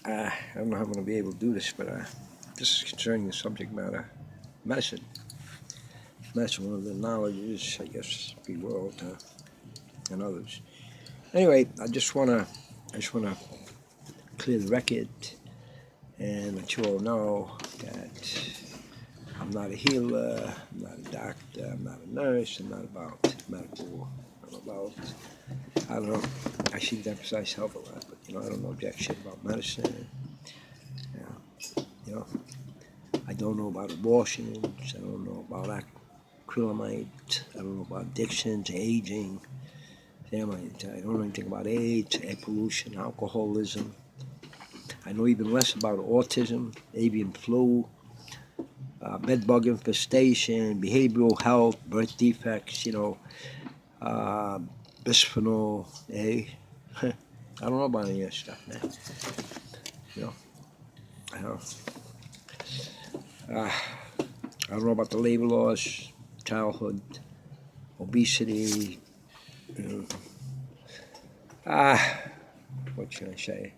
I don't know how I'm going to be able to do this, but this is concerning the subject matter, medicine. Medicine, one of the knowledges, I guess, of the world and others. Anyway, I just want to clear the record and let you all know that I'm not a healer, I'm not a doctor, I'm not a nurse, I'm not about medical. I'm about, I don't know, I seem to emphasize health a lot, but I don't know jack shit about medicine. I don't know about abortions, I don't know about acrylamide, I don't know about addictions, aging, I don't know anything about AIDS, air pollution, alcoholism. I know even less about autism, avian flu, bedbug infestation, behavioral health, birth defects, bisphenol A. I don't know about any of that stuff, man. I don't know about the labor laws, childhood, obesity. What can I say?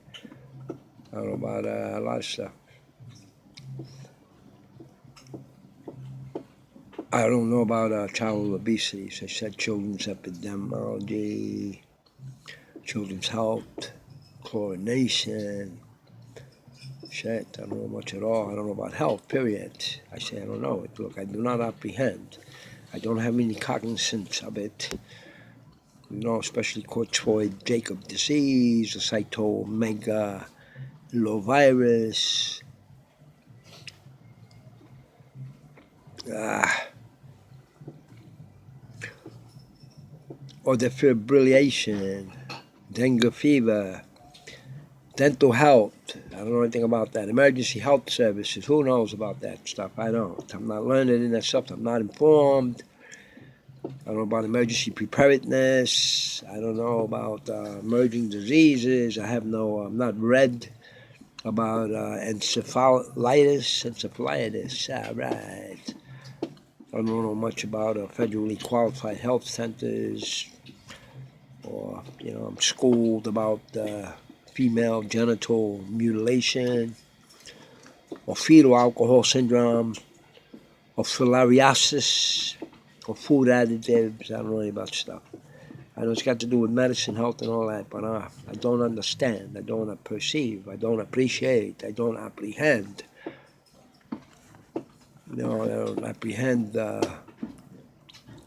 I don't know about a lot of stuff. I don't know about childhood obesity. So I said children's epidemiology, children's health, chlorination. Shit, I don't know much at all. I don't know about health, period. I say I don't know it. Look, I do not apprehend. I don't have any cognizance of it. Especially Creutzfeldt-Jakob disease, the cytomegalovirus, or defibrillation, dengue fever, dental health. I don't know anything about that. Emergency health services. Who knows about that stuff? I don't. I'm not learned in that stuff. I'm not informed. I don't know about emergency preparedness. I don't know about emerging diseases. I'm not read about encephalitis. Right. I don't know much about federally qualified health centers, or I'm schooled about female genital mutilation, or fetal alcohol syndrome, or filariasis, or food additives. I don't know any about stuff. I know it's got to do with medicine, health, and all that, but I don't understand. I don't perceive. I don't appreciate. I don't apprehend. I don't apprehend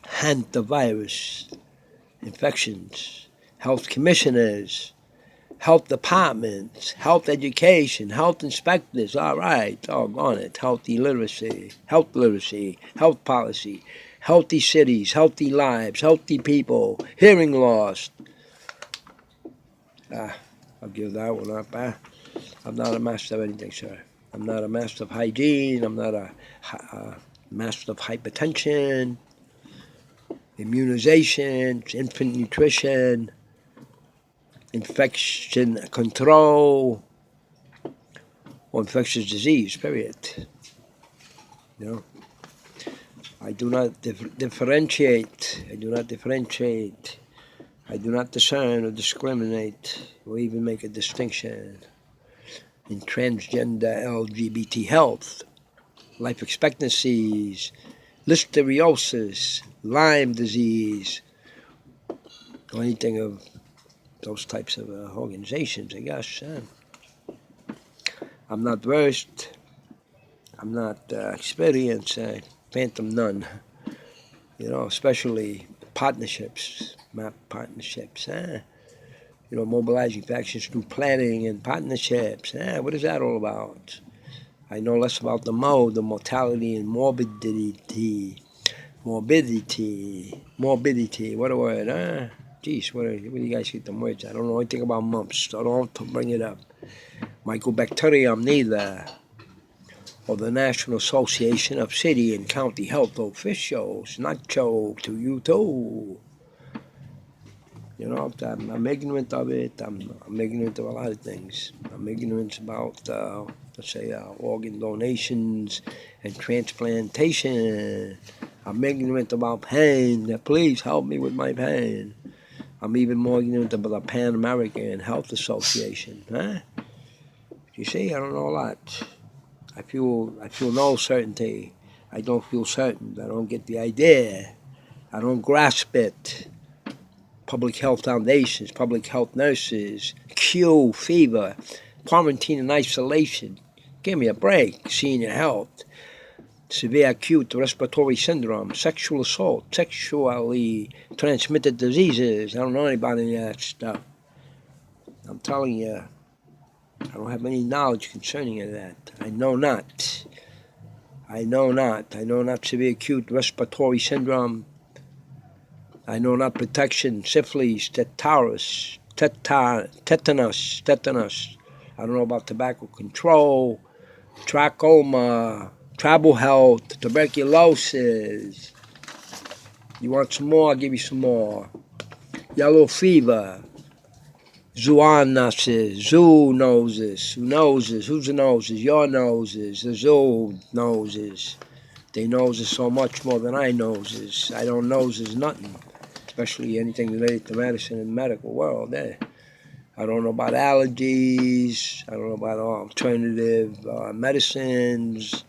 hantavirus, infections, health commissioners, health departments, health education, health inspectors. All right, doggone it. Health literacy, health policy, healthy cities, healthy lives, healthy people, hearing loss. I'll give that one up. I'm not a master of anything, sir. I'm not a master of hygiene. I'm not a master of hypertension, immunization, infant nutrition, infection control, or infectious disease, period. I do not differentiate. I do not discern or discriminate or even make a distinction in transgender LGBT health, life expectancies, listeriosis, Lyme disease, or anything of those types of organizations, I guess. I'm not versed. I'm not experienced. Phantom none. Especially partnerships, map partnerships. Mobilizing factions through planning and partnerships. What is that all about? I know less about the mortality and morbidity. Morbidity. What a word, Geez, where do you guys get the words? I don't know anything about mumps, so don't bring it up. Mycobacterium neither. Or the National Association of City and County Health Officials, nacho to you too. I'm ignorant of it. I'm ignorant of a lot of things. I'm ignorant about, organ donations and transplantation. I'm ignorant about pain. Please help me with my pain. I'm even more ignorant about the Pan American Health Association. You see, I don't know a lot. I feel no certainty. I don't feel certain. I don't get the idea. I don't grasp it. Public health foundations, public health nurses, Q, fever, quarantine and isolation. Give me a break. Senior health, severe acute respiratory syndrome, sexual assault, sexually transmitted diseases. I don't know about any of that stuff. I'm telling you, I don't have any knowledge concerning that. I know not. I know not severe acute respiratory syndrome. I know not protection, syphilis, tetanus. I don't know about tobacco control, trachoma, tribal health, tuberculosis. You want some more? I'll give you some more. Yellow fever, zoonoses, whose noses, your noses, the zoo noses. They noses so much more than I noses. I don't noses nothing, especially anything related to medicine and medical world. I don't know about allergies. I don't know about alternative medicines.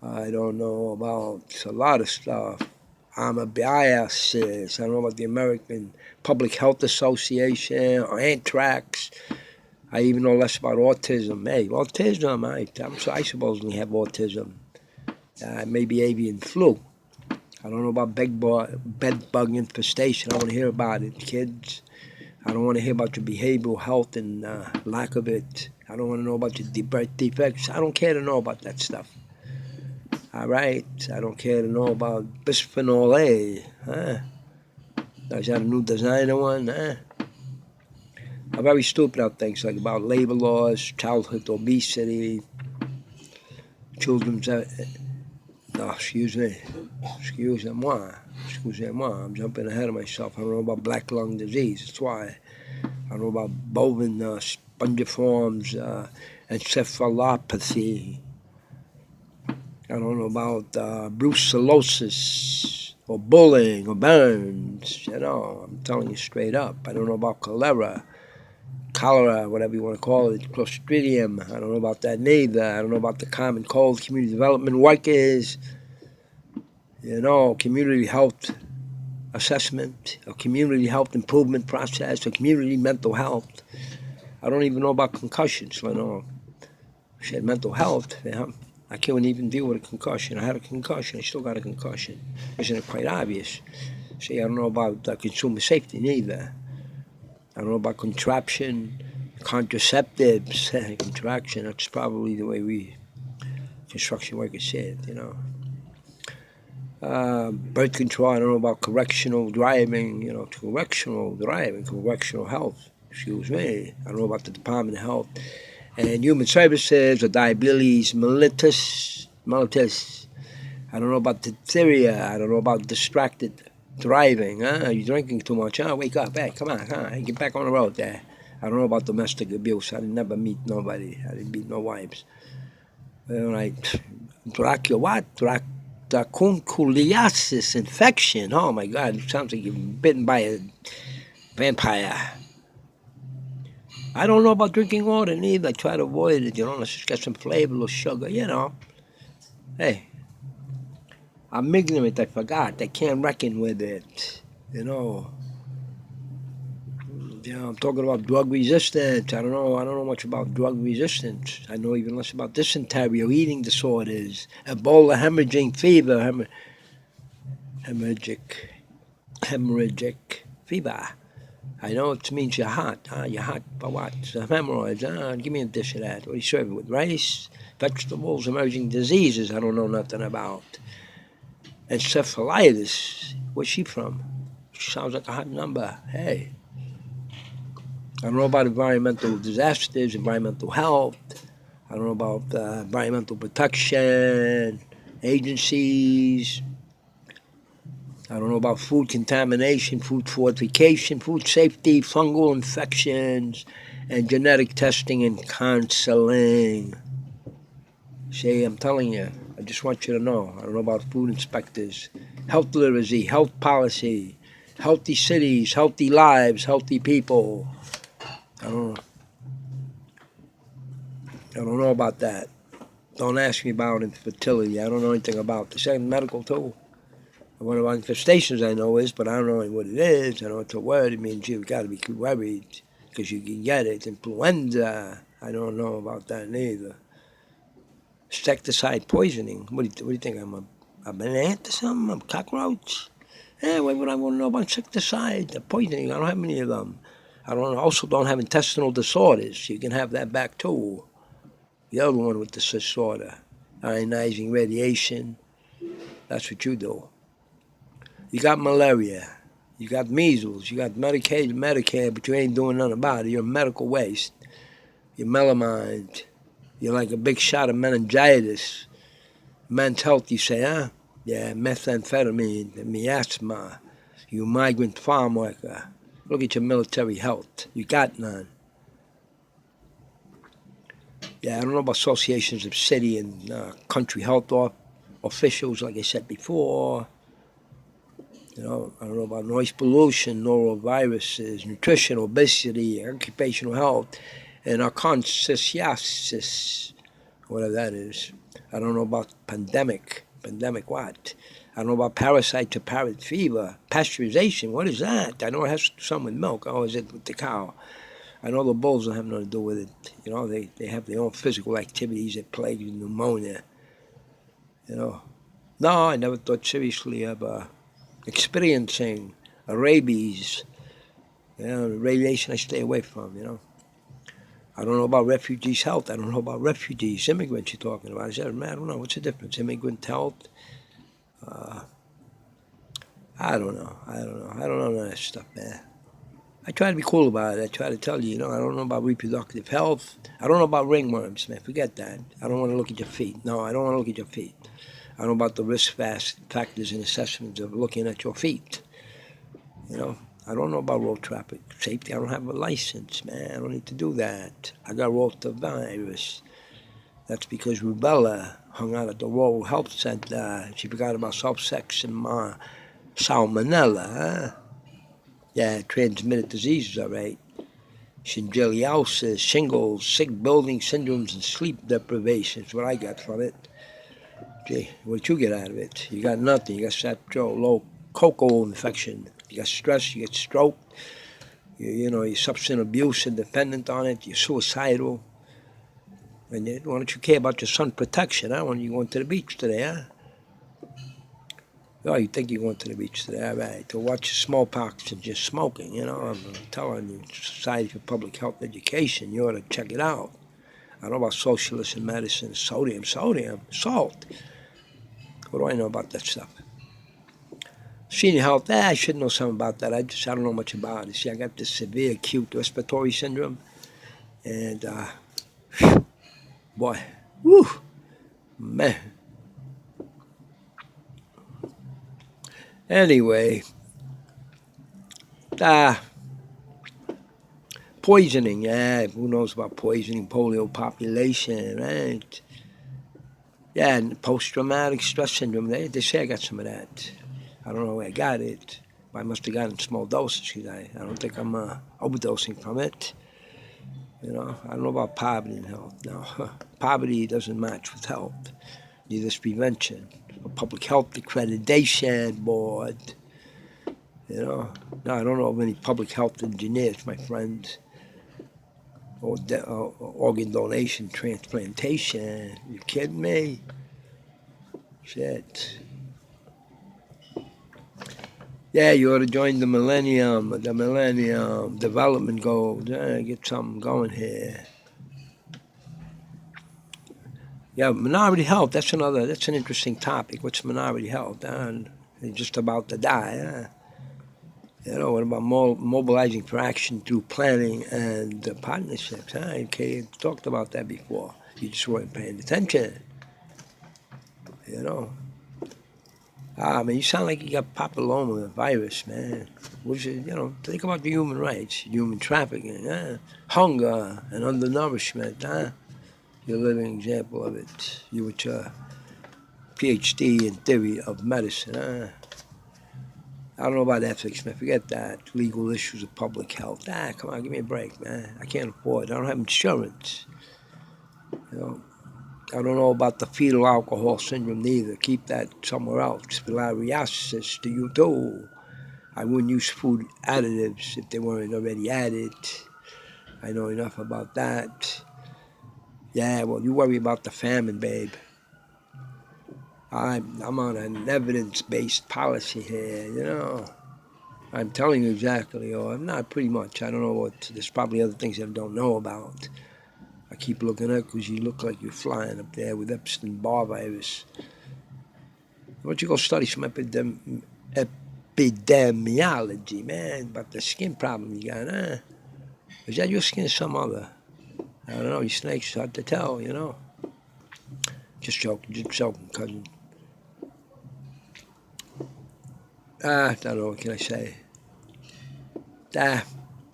I don't know about a lot of stuff. I'm a biasis. I don't know about the American Public Health Association or anthrax. I even know less about autism. Hey, autism, I supposedly have autism. Maybe avian flu. I don't know about bed bug infestation. I don't want to hear about it, kids. I don't want to hear about your behavioral health and lack of it. I don't want to know about your birth defects. I don't care to know about that stuff. All right? I don't care to know about bisphenol A. Is that a new designer one? I'm very stupid about things like about labor laws, childhood obesity, children's... Excusez-moi. I'm jumping ahead of myself. I don't know about black lung disease. That's why. I don't know about bovine spongiforms, encephalopathy. I don't know about brucellosis or bullying or burns. I'm telling you straight up. I don't know about cholera, whatever you want to call it, Clostridium. I don't know about that neither. I don't know about the common cold, community development workers, community health assessment, a community health improvement process, a community mental health. I don't even know about concussions. Shit, mental health. I can't even deal with a concussion. I had a concussion. I still got a concussion. Isn't it quite obvious? See, I don't know about consumer safety neither. I don't know about contraception, contraceptives. Contraction, that's probably the way we construction workers say it, birth control, I don't know about correctional driving, correctional health, excuse me. I don't know about the Department of Health and Human Services or diabetes mellitus. I don't know about diphtheria. I don't know about distracted driving. You're drinking too much. Wake up. Hey, come on. Get back on the road there. I don't know about domestic abuse. I didn't never meet nobody. I didn't meet no wives. Dracunculiasis infection. Oh my God, it sounds like you've been bitten by a vampire. I don't know about drinking water neither. I try to avoid it, let's just get some flavor or sugar, Hey, I'm ignorant, I forgot. I can't reckon with it, I'm talking about drug resistance. I don't know much about drug resistance. I know even less about dysentery or eating disorders, Ebola, hemorrhaging fever, hemorrhagic fever. I know it means you're hot. You're hot for what? Hemorrhoids. Give me a dish of that. What do you serve it with? Rice, vegetables, emerging diseases I don't know nothing about. Encephalitis. Where's she from? She sounds like a hot number. Hey. I don't know about environmental disasters, environmental health. I don't know about environmental protection agencies. I don't know about food contamination, food fortification, food safety, fungal infections, and genetic testing and counseling. See, I'm telling you, I just want you to know. I don't know about food inspectors, health literacy, health policy, healthy cities, healthy lives, healthy people. I don't know. I don't know about that. Don't ask me about infertility. I don't know anything about the second medical too. One of our infestations I know is, but I don't know what it is. I don't know what the word. It means you've got to be worried because you can get it. Influenza. I don't know about that neither. Insecticide poisoning. What do you think? I'm an ant or something? I'm a cockroach? Why would I want to know about insecticide? The poisoning. I don't have any of them. Also don't have intestinal disorders. You can have that back too. The other one with the disorder. Ionizing radiation. That's what you do. You got malaria. You got measles. You got Medicaid and Medicare, but you ain't doing nothing about it. You're a medical waste. You're melamine. You're like a big shot of meningitis. Men's health, you say, huh? Yeah, methamphetamine, miasma. You migrant farm worker. Look at your military health. You got none. Yeah, I don't know about associations of city and country health officials, like I said before. I don't know about noise pollution, noroviruses, nutrition, obesity, occupational health, and conscientious, whatever that is. I don't know about pandemic. Pandemic what? I don't know about parasite to parrot fever. Pasteurization, what is that? I know it has to do something with milk. Oh, is it with the cow? I know the bulls don't have nothing to do with it. They have their own physical activities that plague pneumonia. No, I never thought seriously of experiencing rabies. The radiation I stay away from, I don't know about refugees' health. I don't know about refugees, immigrants you're talking about. I don't know. What's the difference? Immigrant health? I don't know. I don't know none of that stuff, man. I try to be cool about it. I try to tell you, I don't know about reproductive health. I don't know about ringworms, man. Forget that. I don't want to look at your feet. No, I don't want to look at your feet. I don't know about the risk factors and assessments of looking at your feet. I don't know about road traffic safety. I don't have a license, man. I don't need to do that. I got rotavirus. That's because rubella hung out at the Rural Health Center. She forgot about self-sex and salmonella, huh? Yeah, transmitted diseases, all right. Shingiliosis, shingles, sick building syndromes, and sleep deprivation is what I got from it. Gee, what did you get out of it? You got nothing. You got low cocoa infection. You got stress. You get stroke. You're substance abuse and dependent on it. You're suicidal. And why don't you care about your sun protection, huh? When you going to the beach today, huh? Oh, you think you're going to the beach today, all right, to watch smallpox and just smoking, I'm telling you, Society for Public Health Education, you ought to check it out. I don't know about socialist in medicine, sodium, salt. What do I know about that stuff? Senior health, I should know something about that. I don't know much about it. See, I got this severe acute respiratory syndrome, and, boy, whew, man. Anyway, poisoning, who knows about poisoning, polio population, right? Yeah, and post-traumatic stress syndrome, they say I got some of that. I don't know where I got it. I must have gotten small doses because I don't think I'm overdosing from it. I don't know about poverty and health. No, poverty doesn't match with health. Neither is prevention. A public health accreditation board. No, I don't know of any public health engineers, my friends. Or organ donation, transplantation. You kidding me? Shit. Yeah, you ought to join the Millennium Development Goals. Get something going here. Yeah, minority health, that's an interesting topic. What's minority health? They're just about to die. What about mobilizing for action through planning and partnerships? Okay, talked about that before. You just weren't paying attention. You sound like you got papilloma virus, man. Think about the human rights, human trafficking, hunger and undernourishment, You're a living example of it. You with your PhD in theory of medicine, I don't know about ethics, man. Forget that. Legal issues of public health. Come on, give me a break, man. I can't afford it. I don't have insurance. You know, I don't know about the fetal alcohol syndrome neither. Keep that somewhere else. Filariasis to you too. I wouldn't use food additives if they weren't already added. I know enough about that. Yeah, well, you worry about the famine, babe. I'm on an evidence-based policy here, you know. I'm telling you exactly, or I'm not pretty much. I don't know what, there's probably other things that I don't know about. I keep looking up because you look like you're flying up there with Epstein-Barr virus. Why don't you go study some epidemiology, man, about the skin problem you got, huh? Is that your skin or some other? I don't know, you snakes, hard to tell, you know. Just joking, cousin. I don't know, what can I say? I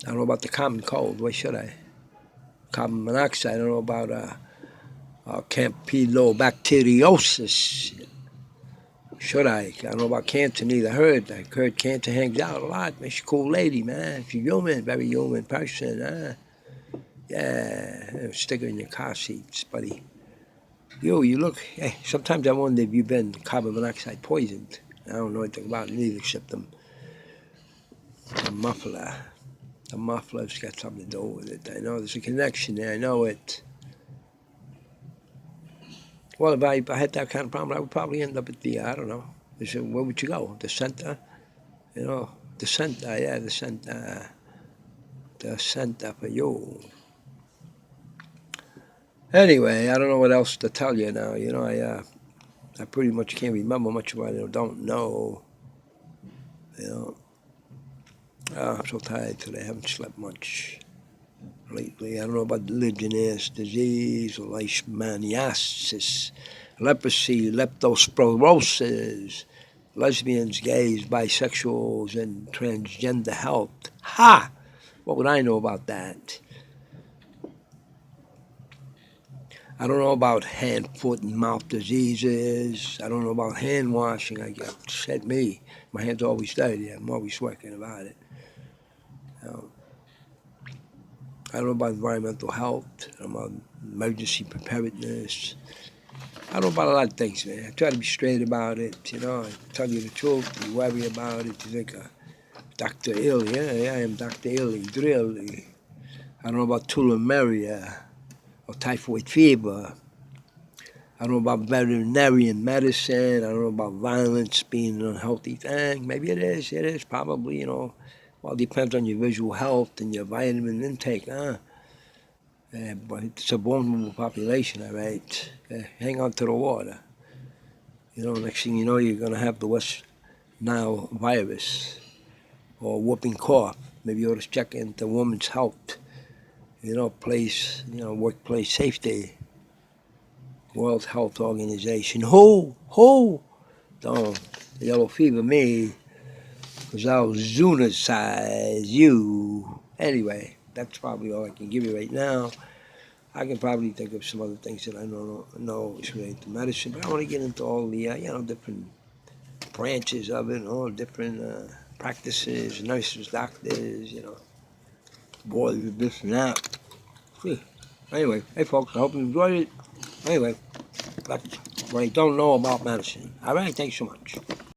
don't know about the common cold, why should I? Carbon monoxide, I don't know about campylobacteriosis. Should I? I don't know about cancer neither. I heard cancer hangs out a lot. Makes you a cool lady, man. She's human, very human person, huh? Yeah, stick her in your car seats, buddy. You look, hey, sometimes I wonder if you've been carbon monoxide poisoned. I don't know anything about it either except the muffler. The muffler's got something to do with it. I know there's a connection there. I know it. Well, if I had that kind of problem, I would probably end up at the, I don't know. Where would you go? The center? You know, the center, yeah, the center. The center for you. Anyway, I don't know what else to tell you now. You know, I pretty much can't remember much of what I don't know. You know, I'm so tired today. I haven't slept much lately. I don't know about Legionnaires' disease or leishmaniasis, leprosy, leptospirosis, lesbians, gays, bisexuals, and transgender health. Ha! What would I know about that? I don't know about hand, foot, and mouth diseases. I don't know about hand washing. I said me. My hands are always dirty. I'm always working about it. I don't know about environmental health. I don't know about emergency preparedness. I don't know about a lot of things, man. I try to be straight about it, you know. I tell you the truth. You worry about it. You think, Dr. Ill, yeah, I am Dr. Illy, Drilly. I don't know about tularemia or typhoid fever. I don't know about veterinarian medicine. I don't know about violence being an unhealthy thing. Maybe it is, probably, you know. Well, it depends on your visual health and your vitamin intake, huh? But it's a vulnerable population, all right? Hang on to the water. You know, next thing you know, you're going to have the West Nile virus or whooping cough. Maybe you ought to check into women's health, you know, workplace safety, World Health Organization. Who? Don't yellow fever me, because I'll Zunicize you. Anyway, that's probably all I can give you right now. I can probably think of some other things that I don't know is related to medicine, but I want to get into all the, different branches of it, all different practices, nurses, doctors, boys, this and that. Anyway, hey folks, I hope you enjoyed it. Anyway, that's what I don't know about medicine. All right, thanks so much.